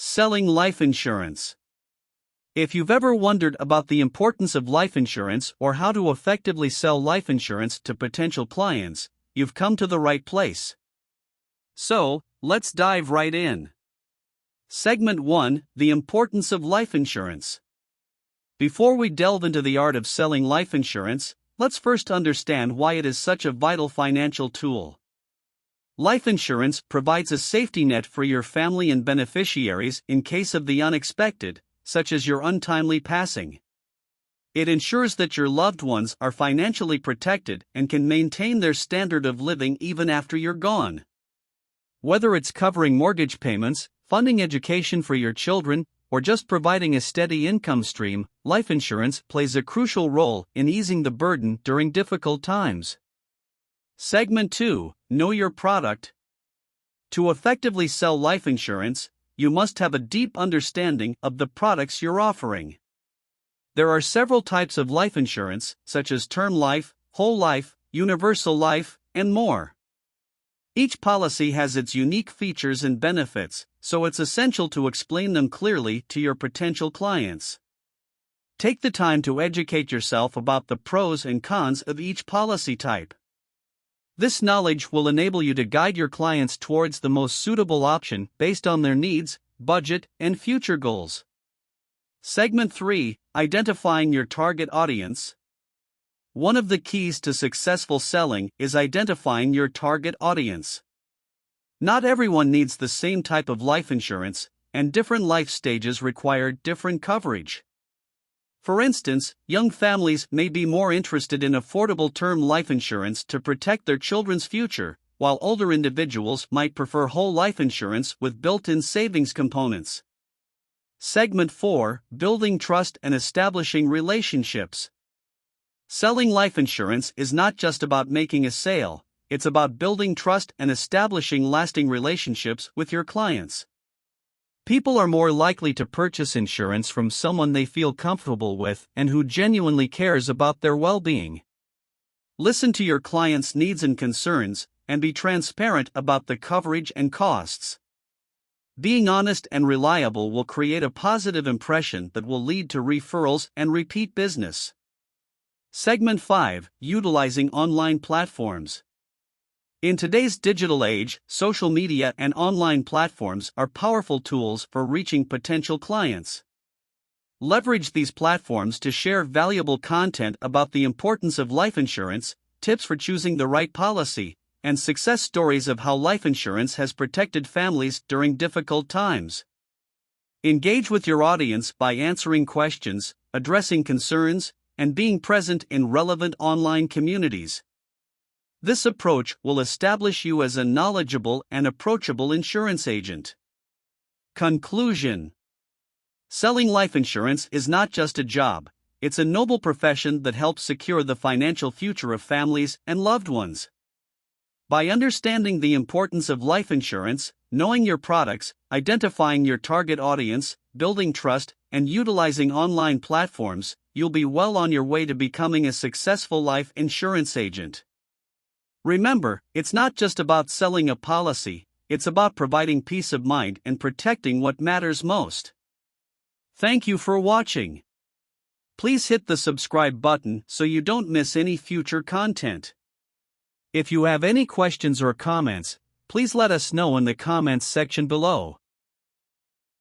Selling life insurance. If you've ever wondered about the importance of life insurance or how to effectively sell life insurance to potential clients, you've come to the right place. So, let's dive right in. Segment 1: The importance of life insurance. Before we delve into the art of selling life insurance, let's first understand why it is such a vital financial tool. Life insurance provides a safety net for your family and beneficiaries in case of the unexpected, such as your untimely passing. It ensures that your loved ones are financially protected and can maintain their standard of living even after you're gone. Whether it's covering mortgage payments, funding education for your children, or just providing a steady income stream, life insurance plays a crucial role in easing the burden during difficult times. Segment 2: Know your product. To effectively sell life insurance, you must have a deep understanding of the products you're offering. There are several types of life insurance, such as term life, whole life, universal life, and more. Each policy has its unique features and benefits, so it's essential to explain them clearly to your potential clients. Take the time to educate yourself about the pros and cons of each policy type. This knowledge will enable you to guide your clients towards the most suitable option based on their needs, budget, and future goals. Segment 3: Identifying your target audience. One of the keys to successful selling is identifying your target audience. Not everyone needs the same type of life insurance, and different life stages require different coverage. For instance, young families may be more interested in affordable term life insurance to protect their children's future, while older individuals might prefer whole life insurance with built-in savings components. Segment 4: Building trust and establishing relationships. Selling life insurance is not just about making a sale, it's about building trust and establishing lasting relationships with your clients. People are more likely to purchase insurance from someone they feel comfortable with and who genuinely cares about their well-being. Listen to your clients' needs and concerns, and be transparent about the coverage and costs. Being honest and reliable will create a positive impression that will lead to referrals and repeat business. Segment 5: Utilizing online platforms. In today's digital age, social media and online platforms are powerful tools for reaching potential clients. Leverage these platforms to share valuable content about the importance of life insurance, tips for choosing the right policy, and success stories of how life insurance has protected families during difficult times. Engage with your audience by answering questions, addressing concerns, and being present in relevant online communities. This approach will establish you as a knowledgeable and approachable insurance agent. Conclusion: Selling life insurance is not just a job, it's a noble profession that helps secure the financial future of families and loved ones. By understanding the importance of life insurance, knowing your products, identifying your target audience, building trust, and utilizing online platforms, you'll be well on your way to becoming a successful life insurance agent. Remember, it's not just about selling a policy, it's about providing peace of mind and protecting what matters most. Thank you for watching. Please hit the subscribe button so you don't miss any future content. If you have any questions or comments, please let us know in the comments section below.